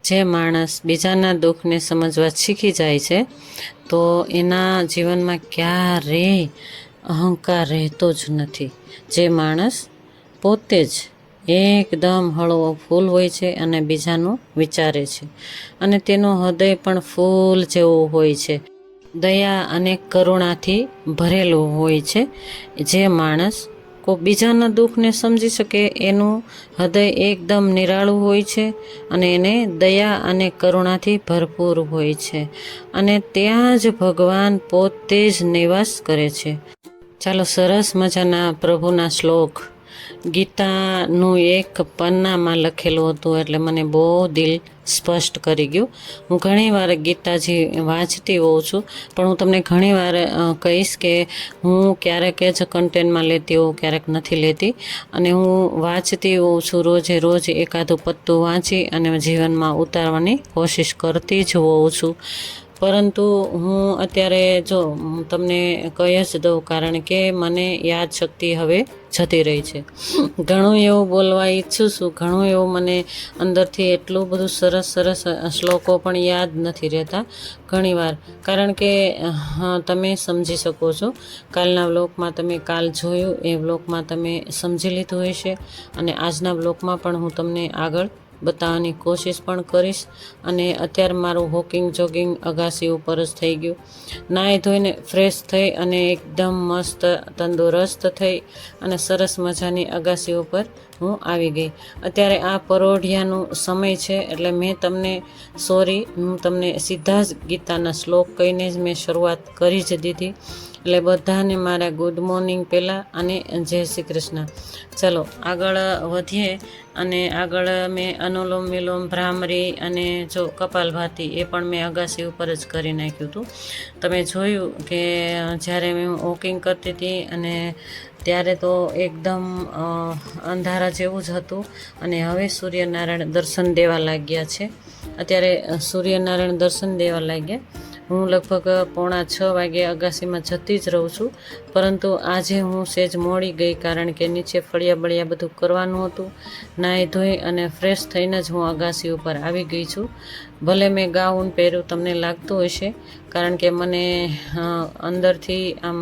જે માણસ બીજાના દુઃખને સમજવા શીખી જાય છે તો એના જીવનમાં ક્યારેય અહંકાર રહેતો જ નથી. જે માણસ પોતે જ એકદમ હળવો ફૂલ હોય છે અને બીજાનું વિચારે છે અને તેનું હૃદય પણ ફૂલ જેવું હોય છે, દયા અને કરુણાથી ભરેલું હોય છે. જે માણસ કોઈ બીજાના દુઃખને સમજી શકે એનું હૃદય એકદમ નિરાળું હોય છે અને એને દયા અને કરુણાથી ભરપૂર હોય છે અને ત્યાં જ ભગવાન પોતે જ નિવાસ કરે છે. ચાલો સરસ મજાના પ્રભુના શ્લોક ગીતાનું એક પન્નામાં લખેલું હતું એટલે મને બહુ દિલ સ્પષ્ટ કરી ગયું. હું ઘણીવાર ગીતાજી વાંચતી હોઉં છું પણ હું તમને ઘણીવાર કહીશ કે હું ક્યારેક જ કન્ટેન્ટમાં લેતી હોઉં, ક્યારેક નથી લેતી અને હું વાંચતી હોઉં છું. રોજે રોજ એકાદું પત્તું વાંચી અને જીવનમાં ઉતારવાની કોશિશ કરતી જ હોઉં છું. પરંતુ હું અત્યારે જો તમને કહી જ દઉં કારણ કે મને યાદશક્તિ હવે જતી રહી છે. ઘણું એવું બોલવા ઈચ્છું છું, ઘણું એવું મને અંદરથી એટલું બધું સરસ સરસ શ્લોકો પણ યાદ નથી રહેતા ઘણીવાર, કારણ કે તમે સમજી શકો છો કાલના બ્લોગમાં તમે કાલ જોયું એ બ્લોગમાં તમે સમજી લીધું હશે અને આજના બ્લોગમાં પણ હું તમને આગળ બતાવવાની કોશિશ પણ કરીશ. અને અત્યારે મારું વોકિંગ જોગિંગ અગાસી ઉપર જ થઈ ગયું. નાહી ધોઈને ફ્રેશ થઈ અને એકદમ મસ્ત તંદુરસ્ત થઈ અને સરસ મજાની અગાસી ઉપર હું આવી ગઈ. અત્યારે આ પરોઢિયાનો સમય છે એટલે મેં તમને હું તમને સીધા જ ગીતાના શ્લોક કહીને જ મેં શરૂઆત કરી જ દીધી. એટલે બધાને મારા ગુડ મોર્નિંગ પહેલાં અને જય શ્રી કૃષ્ણ. ચલો આગળ વધીએ અને આગળ મેં અનુલોમ વિલોમ ભ્રામરી અને જો કપાલભાતી એ પણ મેં અગાસી ઉપર જ કરી નાખ્યું હતું. તમે જોયું કે જ્યારે મેં વોકિંગ કરતી હતી અને ત્યારે તો એકદમ અંધારા જેવું જ હતું અને હવે સૂર્યનારાયણ દર્શન દેવા લાગ્યા છે. અત્યારે સૂર્યનારાયણ દર્શન દેવા લાગ્યા. હું લગભગ 5:45 વાગે અગાસીમાં જતી જ રહું છું, પરંતુ આજે હું સેજ મોડી ગઈ કારણ કે નીચે ફળિયા બળિયા બધું કરવાનું હતું. નાહી ધોઈ અને ફ્રેશ થઈને જ હું અગાસી ઉપર આવી ગઈ છું. ભલે મેં ગાઉન પહેર્યું તમને લાગતું હશે કારણ કે મને અંદરથી આમ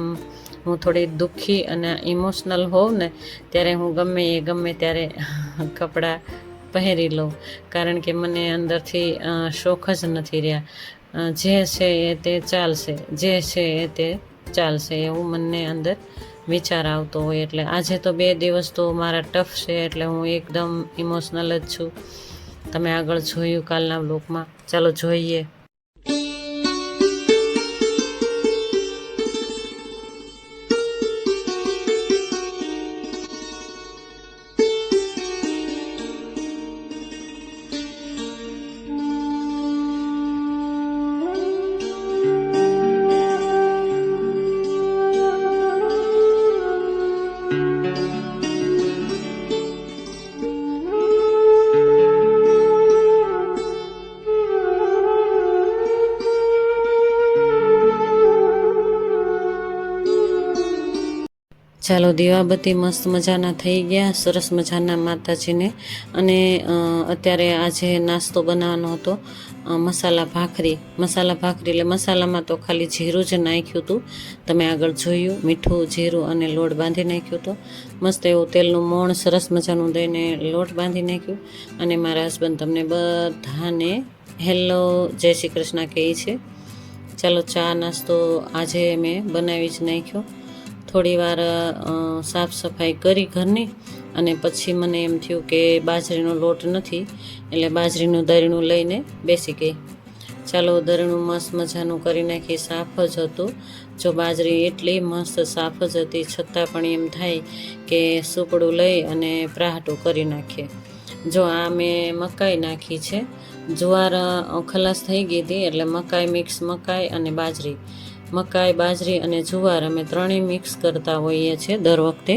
હું થોડી દુઃખી અને ઇમોશનલ હોઉં ને ત્યારે હું ગમે ત્યારે કપડાં પહેરી લઉં કારણ કે મને અંદરથી શોખ જ નથી રહ્યા. જે છે એ તે ચાલશે, જે છે એ તે ચાલશે એવું મને અંદર વિચાર આવતો હોય. એટલે આજે તો 2 દિવસ તો મારા ટફ છે એટલે હું એકદમ ઇમોશનલ જ છું. તમે આગળ જોયું કાલના બ્લોગમાં. ચાલો જોઈએ. ચાલો દીવાબત્તી મસ્ત મજાના થઈ ગયા, સરસ મજાના માતાજીને. અને અત્યારે આજે નાસ્તો બનાવવાનો હતો મસાલા ભાખરી એટલે મસાલામાં તો ખાલી જીરું જ નાખ્યું હતું. તમે આગળ જોયું, મીઠું જીરું અને લોટ બાંધી નાખ્યો હતો. મસ્ત એવું તેલનું મોણ સરસ મજાનું દઈને લોટ બાંધી નાખ્યું. અને મારા હસબન્ડ તમને બધાને હેલો જય શ્રી કૃષ્ણ કહે છે. ચાલો ચા નાસ્તો આજે મેં બનાવી જ નાખ્યો. થોડી વાર સાફ સફાઈ કરી ઘરની અને પછી મને એમ થયું કે બાજરીનો લોટ નથી એટલે બાજરીનું દરણું લઈને બેસી ગઈ. ચાલો દરણું મસ્ત મજાનું કરી નાખી. સાફ જ હતું. જો બાજરી એટલી મસ્ત સાફ જ હતી છતાં પણ એમ થાય કે સૂપડું લઈ અને પ્રાહટું કરી નાખીએ. જો આ મેં મકાઈ નાખી છે. જુવાર ખલાસ થઈ ગઈ હતી એટલે મિક્સ મકાઈ અને બાજરી અને જુવાર અમે ત્રણેય મિક્સ કરતા હોઈએ છીએ દર વખતે,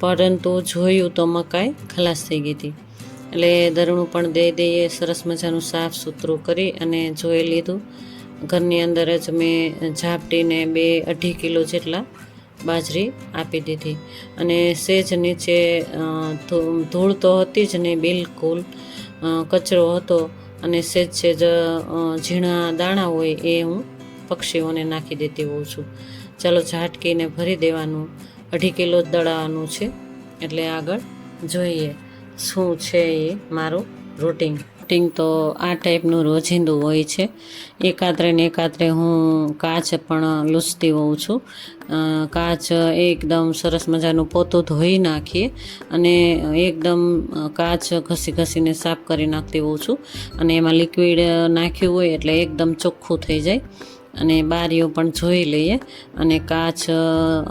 પરંતુ જોયું તો મકાઈ ખલાસ થઈ ગઈ હતી એટલે દરણું પણ દઈ દઈએ. સરસ મજાનું સાફ સુથરું કરી અને જોઈ લીધું. ઘરની અંદર જ મેં ઝાપટીને 2-2.5 કિલો જેટલા બાજરી આપી દીધી અને સેજ નીચે ધૂળ તો હતી જ નહીં, બિલકુલ કચરો હતો અને સેજ ઝીણા દાણા હોય એ હું પક્ષીઓને નાખી દેતી હોઉં છું. ચાલો ઝાટકીને ભરી દેવાનું. 2.5 કિલો જ દળાવવાનું છે. એટલે આગળ જોઈએ શું છે એ મારું રૂટિન તો આ ટાઈપનું રોજિંદું હોય છે. એકાત્રે ને એકાત્રે હું કાચ પણ લૂછતી હોઉં છું. કાચ એકદમ સરસ મજાનું પોતું ધોઈ નાખીએ અને એકદમ કાચ ઘસીને સાફ કરી નાખતી હોઉં છું. અને એમાં લિક્વિડ નાખ્યું હોય એટલે એકદમ ચોખ્ખું થઈ જાય. અને બારીઓ પણ જોઈ લઈએ અને કાચ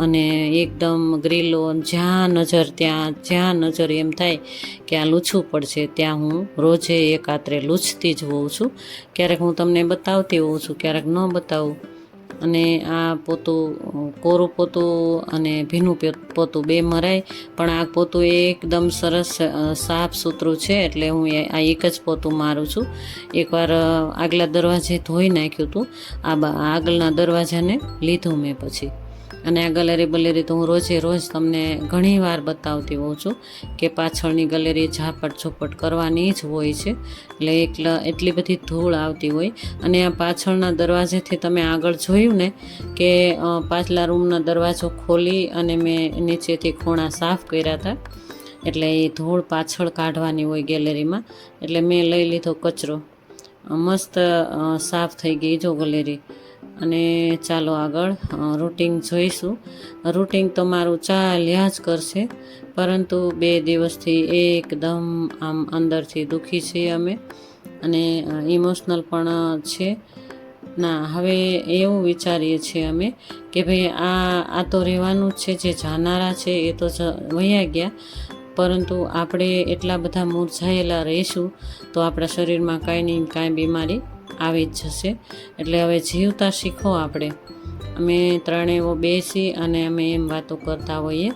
અને એકદમ ગ્રીલો જ્યાં નજર એમ થાય કે આ લૂછવું પડશે ત્યાં હું રોજે એકાત્રે લૂછતી જ હોઉં છું. ક્યારેક હું તમને બતાવતી હોઉં છું, ક્યારેક ન બતાવું. અને આ પોતું કોરું પોતું અને ભીનું પોતું બે મરાય, પણ આ પોતું એકદમ સરસ સાફ સુથરું છે એટલે હું આ એક જ પોતું મારું છું. એકવાર આગલા દરવાજે ધોઈ નાખ્યું હતું. આગળના દરવાજાને લીધું મેં પછી. અને આ ગલેરી બલેરી તો હું રોજ તમને ઘણી વાર બતાવતી હોઉં છું કે પાછળની ગલેરી ઝાપટ ઝોપટ કરવાની જ હોય છે. એટલે એટલી બધી ધૂળ આવતી હોય. અને આ પાછળના દરવાજેથી તમે આગળ જોયું ને કે પાછલા રૂમનો દરવાજો ખોલી અને મેં નીચેથી ખૂણા સાફ કર્યા હતા. એટલે એ ધૂળ પાછળ કાઢવાની હોય ગેલેરીમાં. એટલે મેં લઈ લીધો કચરો. મસ્ત સાફ થઈ ગઈ જો ગેલેરી. અને ચાલો આગળ રૂટિન જોઈશું. રૂટિન તો મારું ચાલ્યા જ કરશે, પરંતુ 2 દિવસથી એકદમ આમ અંદરથી દુઃખી છીએ અમે અને ઇમોશનલ પણ છે. ના, હવે એવું વિચારીએ છીએ અમે કે ભાઈ આ તો રહેવાનું જ છે. જે જાનારા છે એ તો વયા ગયા, પરંતુ આપણે એટલા બધા મૂર્છાયેલા રહીશું તો આપણા શરીરમાં કાંઈ નહીં કાંઈ બીમારી આવી જ જશે. એટલે હવે જીવતા શીખો. અમે ત્રણેય બેસી અને અમે એમ વાતો કરતા હોઈએ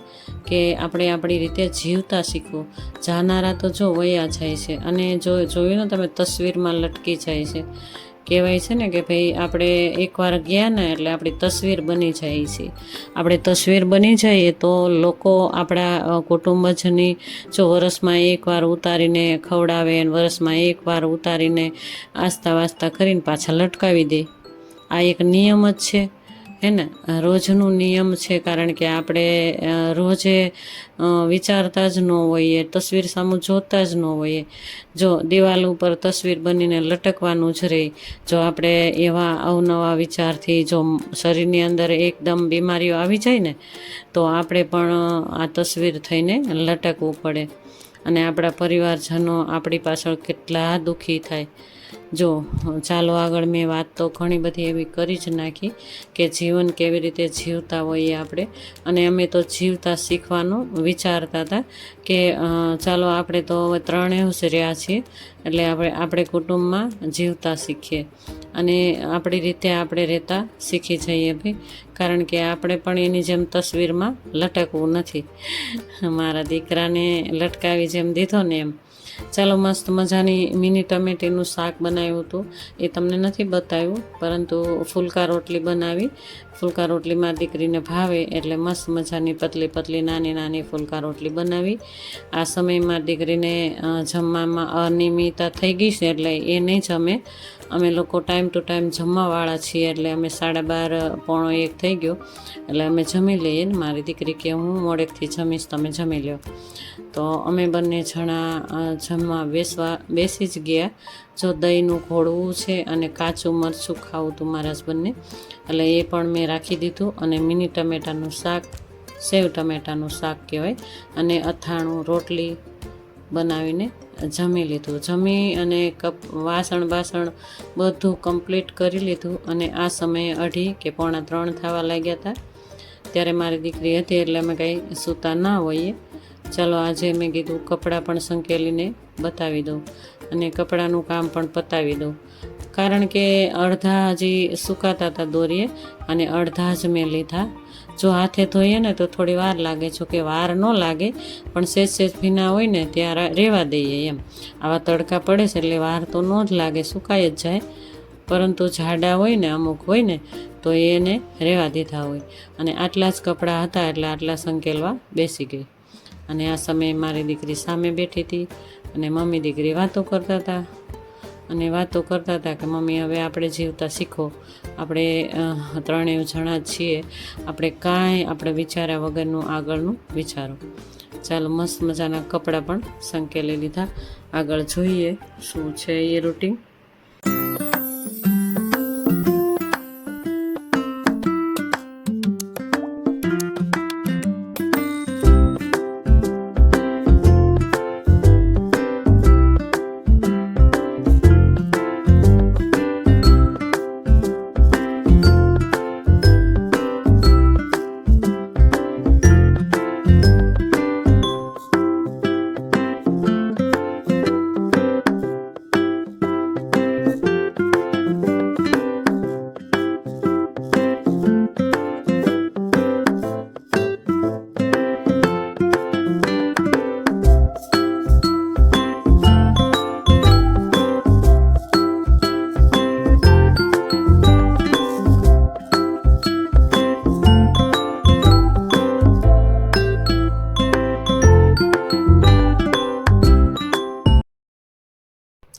કે આપણે આપણી રીતે જીવતા શીખવું. જાનારા તો જો વયા જાય છે અને જોયું ને તમે તસવીરમાં લટકી જાય છે. કહેવાય છે ને કે ભાઈ આપણે એકવાર ગયા ને એટલે આપણી તસવીર બની જાય છે. આપણે તસવીર બની જઈએ તો લોકો આપણા કુટુંબજની જો વરસમાં એકવાર ઉતારીને ખવડાવે, વરસમાં એકવાર ઉતારીને આસ્તા વાસ્તા કરીને પાછા લટકાવી દે. આ એક નિયમ જ છે, હે ને? રોજનું નિયમ છે. કારણ કે આપણે રોજે વિચારતા જ ન હોઈએ, તસવીર સામું જોતા જ ન હોઈએ. જો દિવાલ ઉપર તસવીર બનીને લટકવાનું જ રહે. જો આપણે એવા અવનવા વિચારથી જો શરીરની અંદર એકદમ બીમારીઓ આવી જાય ને તો આપણે પણ આ તસવીર થઈને લટકવું પડે. અને આપણા પરિવારજનો આપણી પાછળ કેટલા દુઃખી થાય. જો ચાલો આગળ મેં વાત તો ઘણી બધી એવી કરી જ નાખી કે જીવન કેવી રીતે જીવતા હોઈએ આપણે. અને અમે તો જીવતા શીખવાનું વિચારતા હતા કે ચાલો આપણે તો હવે ત્રણેય જ રહ્યા છીએ એટલે આપણે કુટુંબમાં જીવતા શીખીએ અને આપણી રીતે આપણે રહેતા શીખી જઈએ ભાઈ. કારણ કે આપણે પણ એની જેમ તસવીરમાં લટકવું નથી. મારા દીકરાને લટકાવી જેમ દીધો ને એમ. ચાલો મસ્ત મજાની મિની ટમેટીનું શાક બનાવ્યું હતું. એ તમને નથી બતાવ્યું, પરંતુ ફુલકા રોટલી બનાવી. ફુલકા રોટલી મારી દીકરીને ભાવે એટલે મસ્ત મજાની પતલી નાની ફુલકા રોટલી બનાવી. આ સમયે મારી દીકરીને જમવામાં અનિયમિતતા થઈ ગઈ છે એટલે એ નહીં જમે. અમે લોકો ટાઈમ ટુ ટાઈમ જમવાવાળા છીએ એટલે અમે 12:30 પોણો 1 થઈ ગયો એટલે અમે જમી લઈએ ને. મારી દીકરી કે હું મોડેકથી જમીશ, તમે જમી લો. તો અમે બંને જણા જમવા બેસી જ ગયા. જો દહીંનું ઘોળવું છે અને કાચું મરચું ખાવું હતું મારા હસબન્ડને, એટલે એ પણ મેં રાખી દીધું. અને મિની ટમેટાનું શાક, સેવ ટમેટાનું શાક કહેવાય, અને અથાણું રોટલી બનાવીને જમી લીધું. જમી અને વાસણ બધું કમ્પ્લીટ કરી લીધું. અને આ સમયે 2:30 કે 2:45 થવા લાગ્યા હતા. ત્યારે મારી દીકરી હતી એટલે અમે કંઈ સૂતા ના હોઈએ. ચાલો આજે મેં કીધું કપડાં પણ સંકેલીને બતાવી દઉં અને કપડાનું કામ પણ પતાવી દઉં. કારણ કે અડધા હજી સુકાતા હતા દોરીએ અને અડધા જ મેં લીધા. જો હાથે ધોઈએ ને તો થોડી વાર લાગે, જો કે વાર ન લાગે પણ સેજ ભીના હોય ને ત્યાં રહેવા દઈએ એમ. આવા તડકા પડે છે એટલે વાર તો ન જ લાગે, સુકાઈ જ જાય. પરંતુ જાડા હોય ને અમુક હોય ને તો એને રહેવા દીધા હોય. અને આટલા જ કપડાં હતા એટલે આટલા સંકેલવા બેસી ગઈ. અને આ સમયે મારી દીકરી સામે બેઠી હતી અને મમ્મી દીકરી વાતો કરતા હતા. અને વાતો કરતા હતા કે મમ્મી હવે આપણે જીવતા શીખો, આપણે ત્રણેય જણા જ છીએ, આપણે કાંઈ આપણે વિચાર્યા વગરનું આગળનું વિચારો. ચાલો મસ્ત મજાના કપડાં પણ સંકેલી લીધા. આગળ જોઈએ શું છે એ રૂટીન.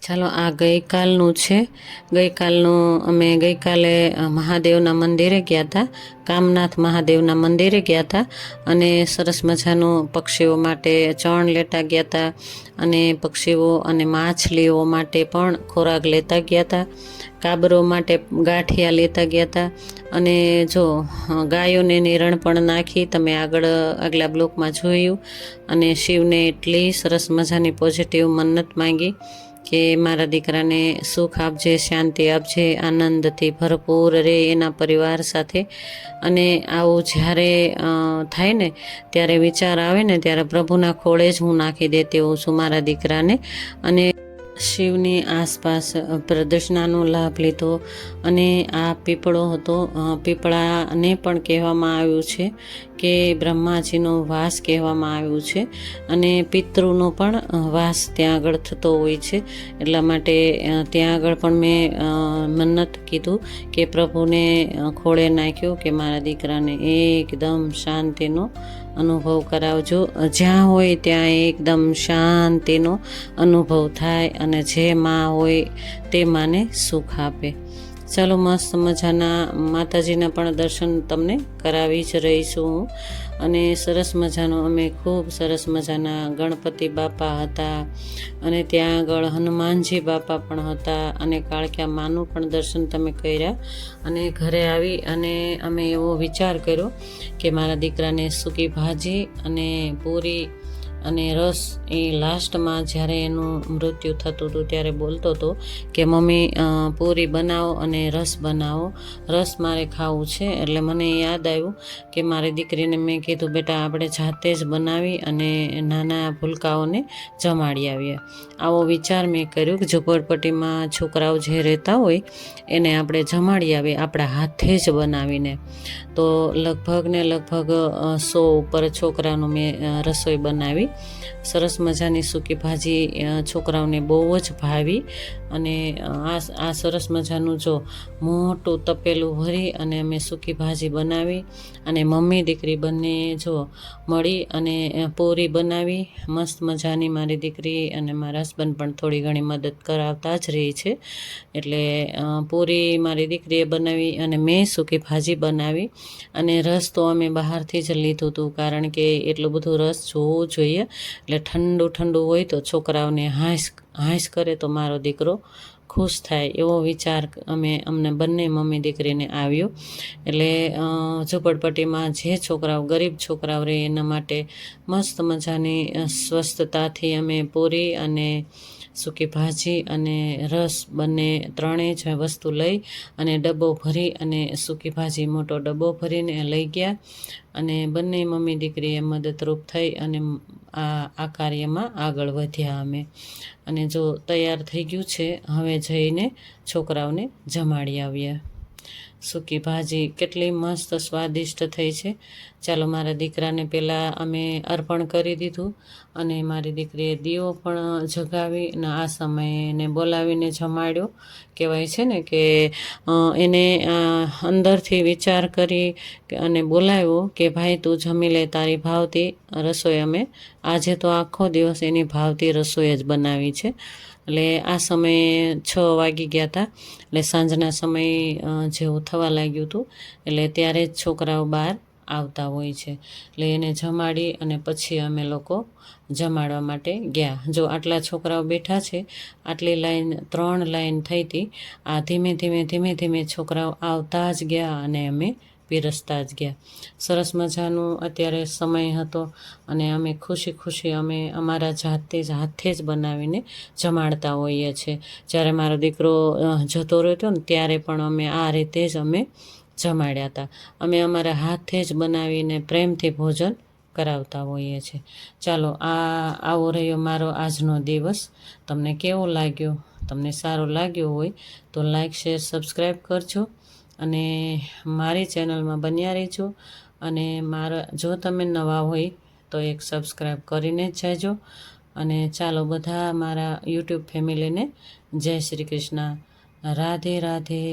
ચાલો આ ગઈકાલનું છે. અમે ગઈકાલે મહાદેવના મંદિરે ગયા હતા, કામનાથ મહાદેવના મંદિરે ગયા હતા અને સરસ મજાનું પક્ષીઓ માટે ચણ લેતા ગયા હતા અને પક્ષીઓ અને માછલીઓ માટે પણ ખોરાક લેતા ગયા હતા. કાબરો માટે ગાંઠિયા લેતા ગયા હતા અને જો ગાયોને નિરણ પણ નાખી, તમે આગલા બ્લોકમાં જોયું. અને શિવને એટલી સરસ મજાની પોઝિટિવ મન્નત માંગી કે મારા દીકરાને સુખ આપજે, શાંતિ આપજે, આનંદથી ભરપૂર રહે એના પરિવાર સાથે. અને આવું જ્યારે થાય ને ત્યારે વિચાર આવે ને ત્યારે પ્રભુના ખોળે જ હું નાખી દેતી હોઉં છું મારા દીકરાને. અને શિવની આસપાસ પ્રદર્શનાનો લાભ લીધો. અને આ પીપળો હતો, પીપળાને પણ કહેવામાં આવ્યું છે કે બ્રહ્માજીનો વાસ કહેવામાં આવ્યું છે અને પિતૃનો પણ વાસ ત્યાં આગળ થતો હોય છે. એટલા માટે ત્યાં આગળ પણ મેં મન્નત કીધું કે પ્રભુને ખોળે નાખ્યું કે મારા દીકરાને એકદમ શાંતિનો અનુભવ કરાવજો, જ્યાં હોય ત્યાં એકદમ શાંતિનો અનુભવ થાય અને જે માં હોય તે માને સુખ આપે. ચાલો મસ્ત મજાના માતાજીના પણ દર્શન તમને કરાવી જ રહીશું હું. અને સરસ મજાનો અમે ખૂબ સરસ મજાના ગણપતિ બાપા હતા અને ત્યાં આગળ હનુમાનજી બાપા પણ હતા અને કાળક્યા માનું પણ દર્શન તમે કર્યા. અને ઘરે આવી અને અમે એવો વિચાર કર્યો કે મારા દીકરાને સૂકી ભાજી અને પૂરી અને રસ, એ લાસ્ટમાં જ્યારે એનું મૃત્યુ થતું હતું ત્યારે બોલતો હતો કે મમ્મી પૂરી બનાવો અને રસ બનાવો, રસ મારે ખાવું છે. એટલે મને યાદ આવ્યું કે મારી દીકરીને મેં કીધું બેટા આપણે જાતે જ બનાવી અને નાના ભૂલકાઓને જમાડી આવીએ. આવો વિચાર મેં કર્યો કે ઝૂંપડપટ્ટીમાં છોકરાઓ જે રહેતા હોય એને આપણે જમાડી આવીએ આપણા હાથે જ બનાવીને. તો લગભગ 100 ઉપર છોકરાનું મેં રસોઈ બનાવી. સરસ મજાની સૂકી ભાજી છોકરાઓને બહુ જ ભાવી. અને આ સરસ મજાનું જો મોટું તપેલું ભરી અને અમે સૂકી ભાજી બનાવી અને મમ્મી દીકરી બંને જો મળી અને પૂરી બનાવી મસ્ત મજાની. મારી દીકરી અને મારા હસબન્ડ પણ થોડી ઘણી મદદ કરાવતા જ રહી છે. એટલે પૂરી મારી દીકરીએ બનાવી અને મેં સૂકી ભાજી બનાવી. અને રસ તો અમે બહારથી જ લીધું હતું કારણ કે એટલું બધું રસ જોવું જોઈએ. એટલે ઠંડુ હોય તો છોકરાઓને હાંસ કરે તો મારો દીકરો ખુશ થાય, એવો વિચાર અમને બંને મમ્મી દીકરીને આવ્યો. એટલે ઝૂંપડપટ્ટીમાં જે છોકરાઓ ગરીબ છોકરાઓ રહે એના માટે મસ્ત મજાની સ્વસ્થતાથી અમે પૂરી અને સૂકી ભાજી અને રસ ત્રણેય જ વસ્તુ લઈ અને ડબ્બો ભરી અને સૂકી ભાજી મોટો ડબ્બો ભરીને લઈ ગયા. અને બંને મમ્મી દીકરીએ મદદરૂપ થઈ અને આ કાર્યમાં આગળ વધ્યા અમે. અને જો તૈયાર થઈ ગયું છે, હવે જઈને છોકરાઓને જમાડી આવ્યા. સૂકી ભાજી કેટલી મસ્ત સ્વાદિષ્ટ થઈ છે. ચાલો મારા દીકરાને પહેલાં અમે અર્પણ કરી દીધું અને મારી દીકરીએ દીવો પણ જગાવી અને આ સમયે એને બોલાવીને જમાડ્યો. કહેવાય છે ને કે એને અંદરથી વિચાર કરી અને બોલાવ્યો કે ભાઈ તું જમી લે, તારી ભાવતી રસોઈ અમે આજે તો આખો દિવસ એની ભાવતી રસોઈ જ બનાવી છે. એટલે આ સમયે 6 વાગી ગયા હતા, એટલે સાંજના સમય જેવું થવા લાગ્યું હતું, એટલે ત્યારે જ છોકરાઓ બહાર આવતા હોય છે. એટલે એને જમાડી અને પછી અમે લોકો જમાડવા માટે ગયા. જો આટલા છોકરાઓ બેઠા છે, આટલી લાઈન 3 લાઈન થઈ હતી. આ ધીમે ધીમે ધીમે ધીમે છોકરાઓ આવતા જ ગયા અને અમે પીરસતા જ ગયા. સરસ મજાનું અત્યારે સમય હતો અને અમે ખુશી ખુશી અમે અમારા જાતે જ હાથે જ બનાવીને જમાડતા હોઈએ છીએ. જ્યારે મારો દીકરો જતો રહ્યો હતો ને ત્યારે પણ અમે આ રીતે જ અમે જમાડ્યા હતા. અમે અમારા હાથે જ બનાવીને પ્રેમથી ભોજન કરાવતા હોઈએ છીએ. ચાલો, આવો રહ્યો મારો આજનો દિવસ. તમને કેવો લાગ્યો? તમને સારો લાગ્યો હોય તો લાઈક, શેર, સબસ્ક્રાઈબ કરજો અને મારી ચેનલમાં બન્યા રહેજો. અને જો તમે નવા હોય તો એક સબસ્ક્રાઈબ કરીને જ જાજો. અને ચાલો, બધા મારા યુટ્યુબ ફેમિલીને જય શ્રી કૃષ્ણ. રાધે રાધે.